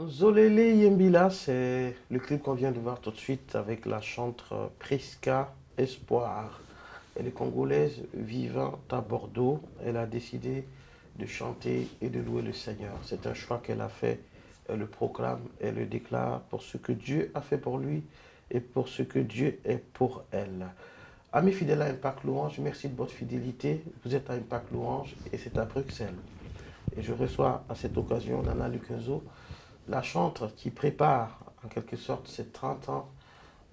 Zolele Yembila, c'est le clip qu'on vient de voir tout de suite avec la chanteuse Priska Espoir. Elle est congolaise vivant à Bordeaux. Elle a décidé de chanter et de louer le Seigneur. C'est un choix qu'elle a fait. Elle le proclame, elle le déclare pour ce que Dieu a fait pour lui et pour ce que Dieu est pour elle. Amis fidèles à Impact Louange, merci de votre fidélité. Vous êtes à Impact Louange et c'est à Bruxelles. Et je reçois à cette occasion Nana Lukenzo, la chantre qui prépare en quelque sorte ses 30 ans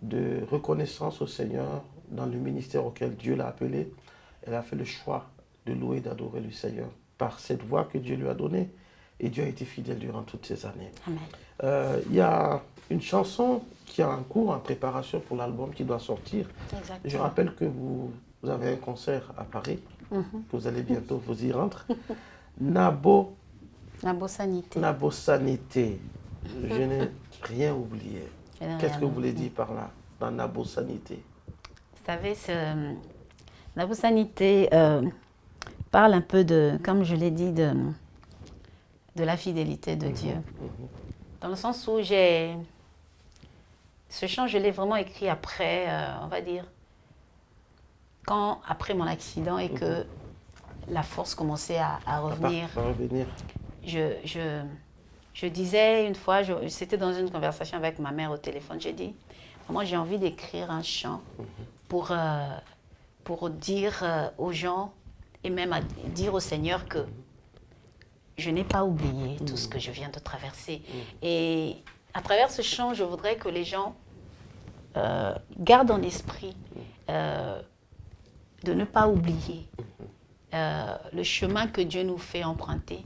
de reconnaissance au Seigneur dans le ministère auquel Dieu l'a appelée. Elle a fait le choix de louer et d'adorer le Seigneur par cette voix que Dieu lui a donnée. Et Dieu a été fidèle durant toutes ces années. Amen. Il y a une chanson qui est en cours, en préparation pour l'album qui doit sortir. Exactement. Je rappelle que vous avez un concert à Paris, que vous allez bientôt vous y rendre. Nabo Nabosanité. Nabosanité. Je n'ai rien oublié. Je n'ai Qu'est-ce rien que vous voulez oublié. dire par là, dans Nabosanité? Vous savez, Nabosanité parle un peu de, comme je l'ai dit, de la fidélité de Dieu. Dans le sens où ce chant, je l'ai vraiment écrit après, on va dire, après mon accident et que la force commençait à revenir. À revenir. Je disais une fois, c'était dans une conversation avec ma mère au téléphone, j'ai dit, maman, j'ai envie d'écrire un chant pour dire aux gens et même dire au Seigneur que je n'ai pas oublié tout ce que je viens de traverser. Et à travers ce chant, je voudrais que les gens gardent en esprit de ne pas oublier le chemin que Dieu nous fait emprunter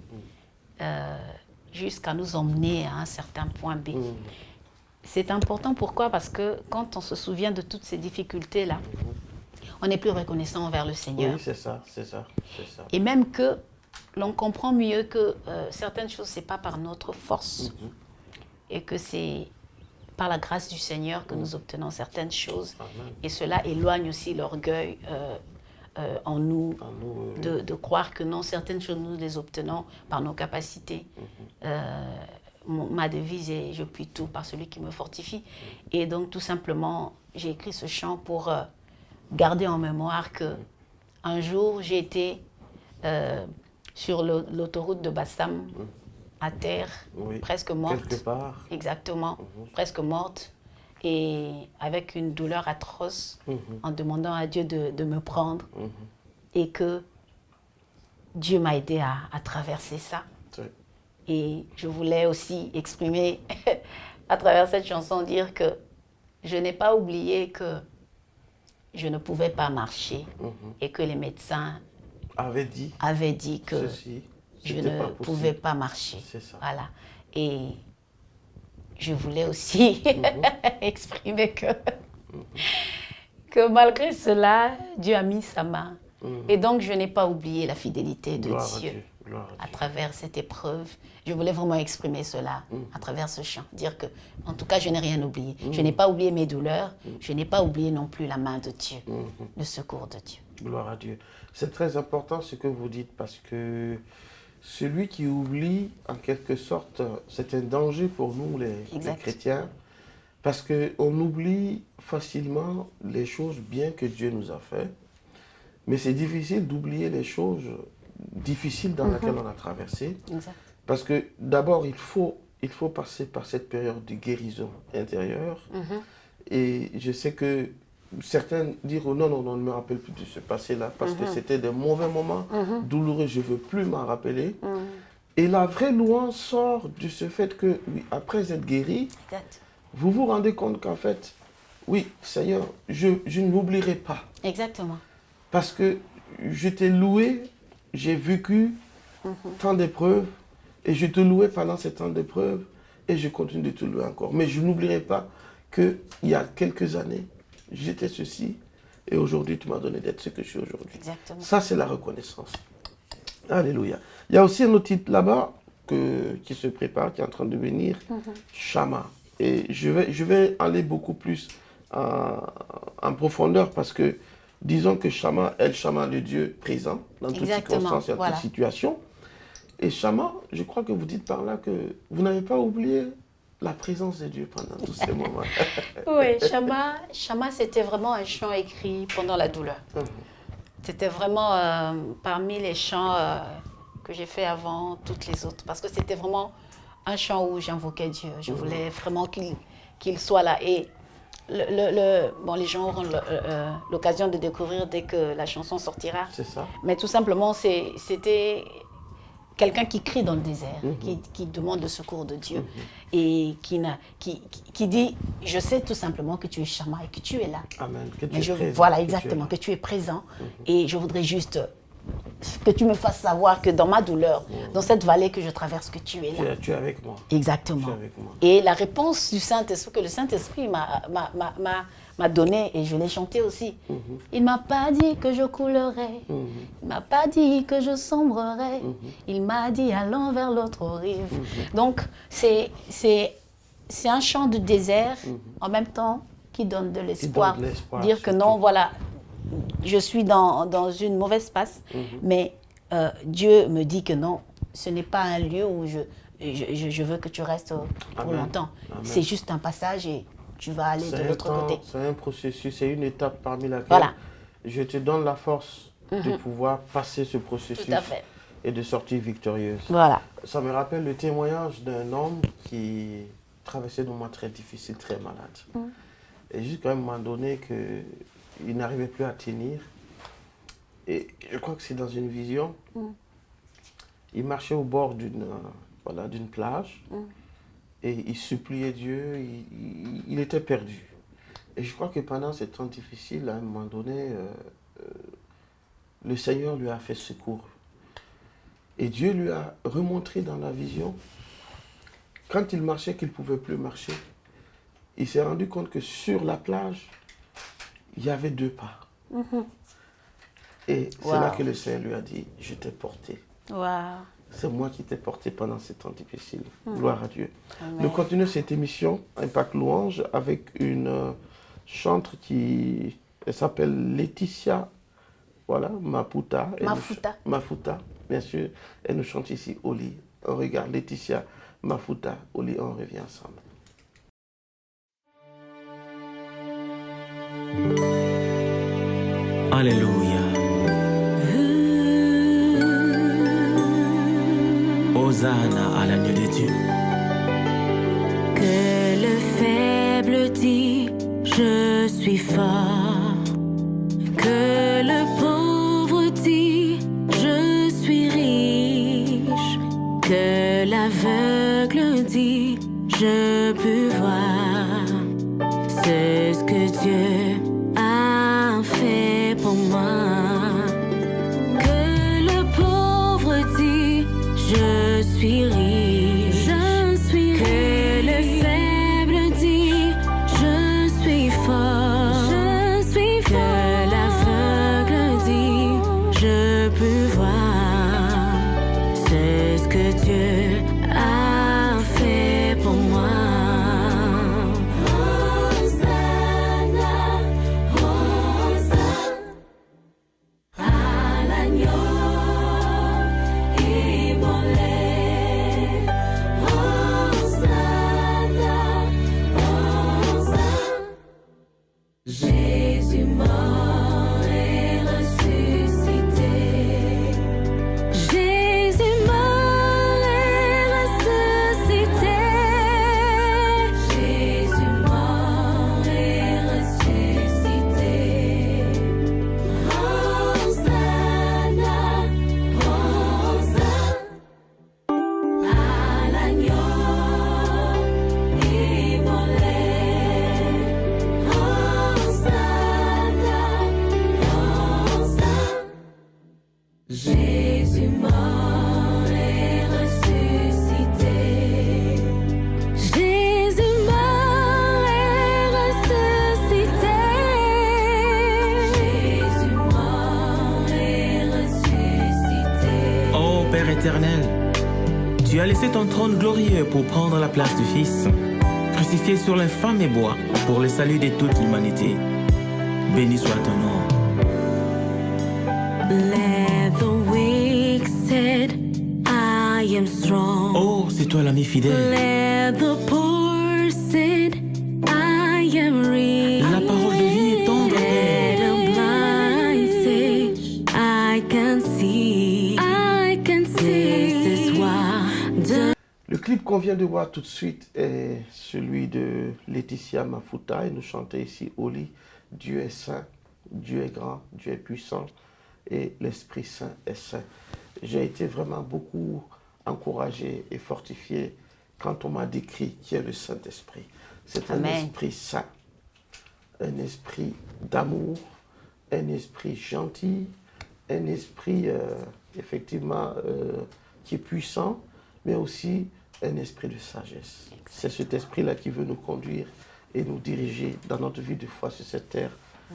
jusqu'à nous emmener à un certain point B. C'est important, pourquoi? Parce que quand on se souvient de toutes ces difficultés-là, on est plus reconnaissant envers le Seigneur. Oui, c'est ça, c'est ça, c'est ça. Et même que l'on comprend mieux que certaines choses, ce n'est pas par notre force et que c'est par la grâce du Seigneur que nous obtenons certaines choses. Amen. Et cela éloigne aussi l'orgueil en nous, de croire que non, certaines choses, nous les obtenons par nos capacités. Ma devise est « Je puis tout par celui qui me fortifie ». Et donc, tout simplement, j'ai écrit ce chant pour garder en mémoire que un jour, j'ai été sur l'autoroute de Bassam, à terre, Oui. presque morte. Quelque part. Exactement, presque morte. Et avec une douleur atroce, en demandant à Dieu de me prendre. Et que Dieu m'a aidé à traverser ça. Oui. Et je voulais aussi exprimer, à travers cette chanson, dire que je n'ai pas oublié que je ne pouvais pas marcher et que les médecins Avait dit avaient dit que ceci. je C'était ne pas possible. pouvais pas marcher. C'est ça. Voilà. Et je voulais aussi exprimer que malgré cela, Dieu a mis sa main. Et donc, je n'ai pas oublié la fidélité de Gloire à Dieu. Dieu. Gloire à À Dieu. travers cette épreuve, je voulais vraiment exprimer cela à travers ce chant. Dire que, en tout cas, je n'ai rien oublié. Je n'ai pas oublié mes douleurs. Je n'ai pas oublié non plus la main de Dieu, le secours de Dieu. Gloire à Dieu. C'est très important ce que vous dites parce que celui qui oublie, en quelque sorte, c'est un danger pour nous les Exact. chrétiens parce qu'on oublie facilement les choses bien que Dieu nous a fait. Mais c'est difficile d'oublier les choses difficiles dans lesquelles on a traversé. Exact. Parce que d'abord, il faut passer par cette période de guérison intérieure. Et je sais que certains diront non, non, non, ne me rappelle plus de ce passé-là parce que c'était des mauvais moments douloureux, je ne veux plus m'en rappeler. Et la vraie louange sort de ce fait que, oui, après être guéri, Exact. vous vous rendez compte qu'en fait, oui, Seigneur, je ne l'oublierai pas. Exactement. Parce que je t'ai loué, j'ai vécu tant d'épreuves et je te louais pendant ces temps d'épreuves et je continue de te louer encore. Mais je n'oublierai pas qu'il y a quelques années, j'étais ceci et aujourd'hui tu m'as donné d'être ce que je suis aujourd'hui. Exactement. Ça, c'est la reconnaissance. Alléluia. Il y a aussi un autre titre là-bas qui se prépare, qui est en train de venir, Shama. Et je vais aller beaucoup plus en profondeur parce que disons que Shama, El Shama, le Dieu présent dans toutes Exactement, circonstances et en voilà. toutes situations. Et Chama, je crois que vous dites par là que vous n'avez pas oublié la présence de Dieu pendant tous ces moments. Oui, Chama, c'était vraiment un chant écrit pendant la douleur. C'était vraiment parmi les chants que j'ai fait avant toutes les autres. Parce que c'était vraiment un chant où j'invoquais Dieu. Je voulais vraiment qu'il soit là. Et bon, les gens auront l'occasion de découvrir dès que la chanson sortira. C'est ça. Mais tout simplement, c'était quelqu'un qui crie dans le désert, qui demande le secours de Dieu et qui dit, je sais tout simplement que tu es Chama et que tu es là. Amen. Que tu Mais es présent, voilà, exactement, que tu es présent. Et je voudrais juste que tu me fasses savoir que dans ma douleur, dans cette vallée que je traverse, que tu es là. Tu es avec moi. Exactement. Tu es avec moi. Et la réponse du Saint-Esprit, que le Saint-Esprit m'a donné, et je l'ai chanté aussi. Il ne m'a pas dit que je coulerais, il ne m'a pas dit que je sombrerais, il m'a dit allons vers l'autre rive. Donc, c'est un chant de désert, en même temps, qui donne de l'espoir. Dire que non, voilà, je suis dans une mauvaise passe, mais Dieu me dit que non, ce n'est pas un lieu où je veux que tu restes pour longtemps. C'est juste un passage et tu vas aller de l'autre côté. C'est un processus, c'est une étape parmi laquelle voilà. Je te donne la force de pouvoir passer ce processus et de sortir victorieuse. Voilà. Ça me rappelle le témoignage d'un homme qui traversait des moments très difficiles, très malade. Et jusqu'à un moment donné il n'arrivait plus à tenir. Et je crois que c'est dans une vision. Il marchait au bord d'une plage. Et il suppliait Dieu, il était perdu. Et je crois que pendant ces temps difficiles, à un moment donné, le Seigneur lui a fait secours. Et Dieu lui a remontré dans la vision, quand il marchait, qu'il ne pouvait plus marcher, il s'est rendu compte que sur la plage, il y avait 2 pas. Et c'est là que le Seigneur lui a dit, je t'ai porté. C'est moi qui t'ai porté pendant ces temps difficiles. Gloire à Dieu. Amen. Nous continuons cette émission, Impact Louange, avec une chantre qui s'appelle Laetitia Mafuta. Mafuta, bien sûr. Elle nous chante ici au lit. On regarde Laetitia Mafuta au lit, on revient ensemble. Alléluia. Hosanna à l'agneau de Dieu. Que le faible dit, je suis fort. Que le pauvre dit, je suis riche. Que l'aveugle dit, je peux voir. C'est ce que Dieu a fait pour moi. Je suis riche, que le faible dit, je suis fort, que l'aveugle dit, je peux voir, c'est ce que Dieu a fait pour moi. Tu as laissé ton trône glorieux pour prendre la place du Fils, crucifié sur l'infâme bois pour le salut de toute l'humanité. Béni soit ton nom. Let the weak said, I I am strong. Oh, c'est toi l'ami fidèle. Let the poor sit. I am rich. La parole de vie est tendre. Let the blind say, I can see. I can see. This is why. Le clip qu'on vient de voir tout de suite est celui de Laetitia Mafuta et nous chantons ici au lit. Dieu est saint, Dieu est grand, Dieu est puissant et l'Esprit Saint est saint. J'ai été vraiment beaucoup encouragé et fortifié quand on m'a décrit qui est le Saint-Esprit. C'est un esprit saint, un esprit d'amour, un esprit gentil, un esprit effectivement qui est puissant, mais aussi un esprit de sagesse. C'est cet esprit-là qui veut nous conduire et nous diriger dans notre vie de foi sur cette terre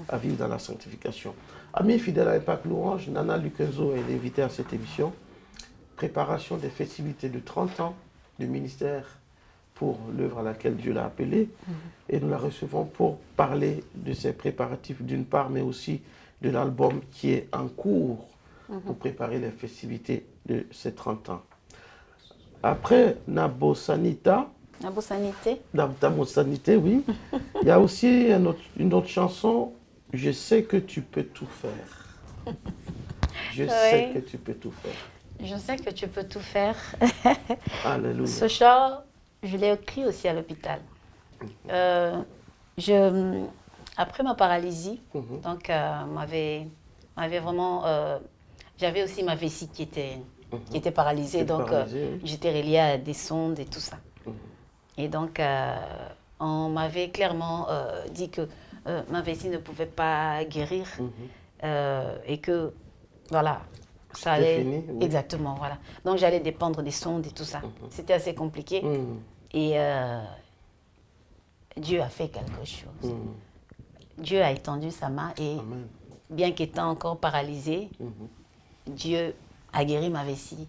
à vivre dans la sanctification. Amis fidèles à Impact Louange, Nana Lukenzo est l'invité à cette émission. Préparation des festivités de 30 ans du ministère pour l'œuvre à laquelle Dieu l'a appelé. Et nous la recevons pour parler de ces préparatifs d'une part, mais aussi de l'album qui est en cours pour préparer les festivités de ces 30 ans. Après Nabo Sanita, Nabo Sanité, oui, il y a aussi une autre chanson, Je sais que tu peux tout faire. Je sais que tu peux tout faire. Je sais que tu peux tout faire. Alléluia. Ce chant, je l'ai écrit aussi à l'hôpital. Après ma paralysie, donc m'avait vraiment, j'avais aussi ma vessie qui était paralysée, donc j'étais reliée à des sondes et tout ça. Et donc on m'avait clairement dit que ma vessie ne pouvait pas guérir et que voilà, ça allait fini, oui. Exactement, voilà. Donc j'allais dépendre des sondes et tout ça. C'était assez compliqué et Dieu a fait quelque chose. Dieu a étendu sa main et Amen. bien qu'étant encore paralysée, Dieu a guéri ma vessie.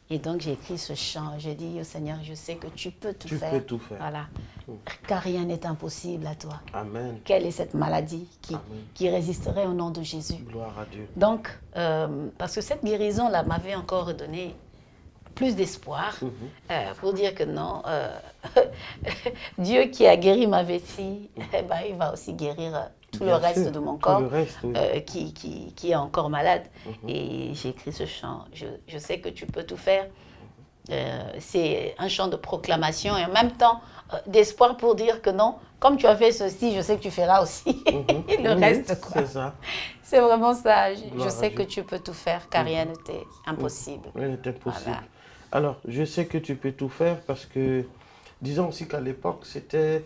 Et donc j'ai écrit ce chant. J'ai dit au Seigneur, je sais que tu peux tout faire. Tu peux tout faire. Voilà. Car rien n'est impossible à toi. Amen. Quelle est cette maladie qui résisterait au nom de Jésus? Gloire à Dieu. Donc, parce que cette guérison-là m'avait encore donné plus d'espoir pour dire que non, Dieu qui a guéri ma vessie, il va aussi guérir tout le reste de mon corps qui est encore malade. Et j'ai écrit ce chant, je sais que tu peux tout faire. C'est un chant de proclamation et en même temps d'espoir pour dire que non, comme tu as fait ceci, je sais que tu feras aussi le reste. Quoi. C'est ça. C'est vraiment ça. Je Gloire sais à que Dieu. tu peux tout faire car rien n'était impossible. Rien n'est impossible. Voilà. Alors, je sais que tu peux tout faire parce que, disons aussi qu'à l'époque, c'était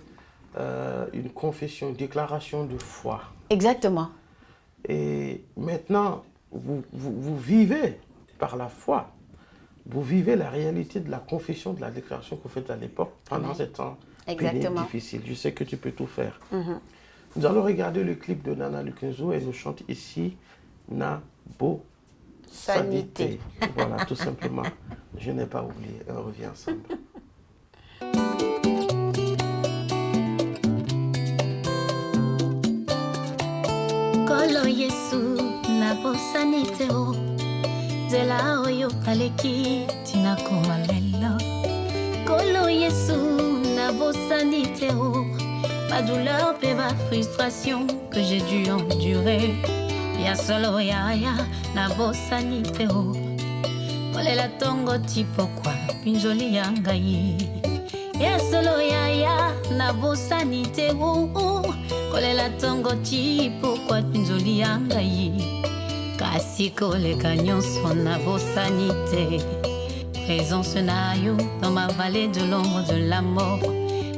une confession, une déclaration de foi. Exactement. Et maintenant, vous vivez par la foi. Vous vivez la réalité de la confession, de la déclaration que vous faites à l'époque, pendant ces temps pénibles, difficiles. Je sais que tu peux tout faire. Nous allons regarder le clip de Nana Lukenzo et nous chante ici Nabo Sanité. Voilà, tout simplement. Je n'ai pas oublié. On revient ensemble. Kolo Yesu Nabo Sanité o Zela oyo kaleki tina komalelo. Kolo Yesu Nabo Sanité o ma douleur et ma frustration que j'ai dû endurer. Ya solo yaya Nabo Sanité o Kolela tongo tipo kwa pinjoli yangai. Ya solo yaya Nabo Sanité o Kolela tongo tipo kwa pinjoli yangai. Kasi koleka nyonso Nabo Sanité. Présence na yo dans ma vallée de l'ombre de la mort.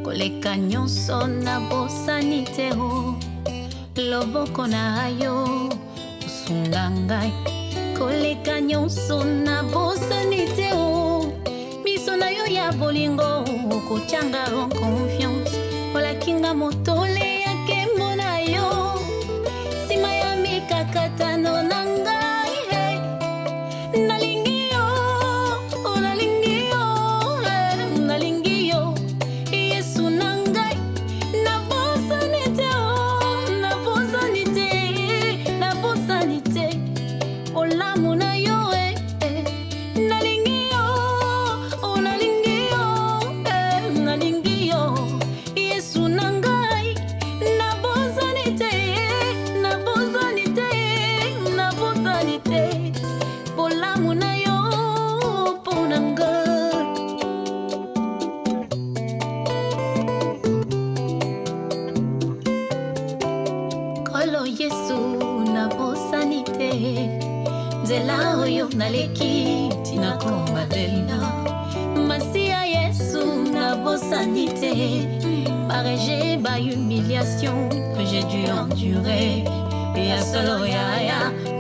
Koleka nyonso Nabo Sanité o loboko na yo usunga ngai. Koleka nyonso Nabo Sanité o miso na yo ya bolingo kotyanga en confiance. Olakinga motole ya kembo na yo sima ya mikakatano na ngai. Hey. Nalingi yo, oh, nalingi yo, nalingi yo, Yesu na ngai. Nabo Sanité oh, Nabo Sanité, Nabo Sanité, olamu na yo nalingi yo, yesu nabosani te nzela oyo naleki tinakoma lelo masiya yesu nabosani te bareje bahumiliation que j'ai dû endurer et à solo yaya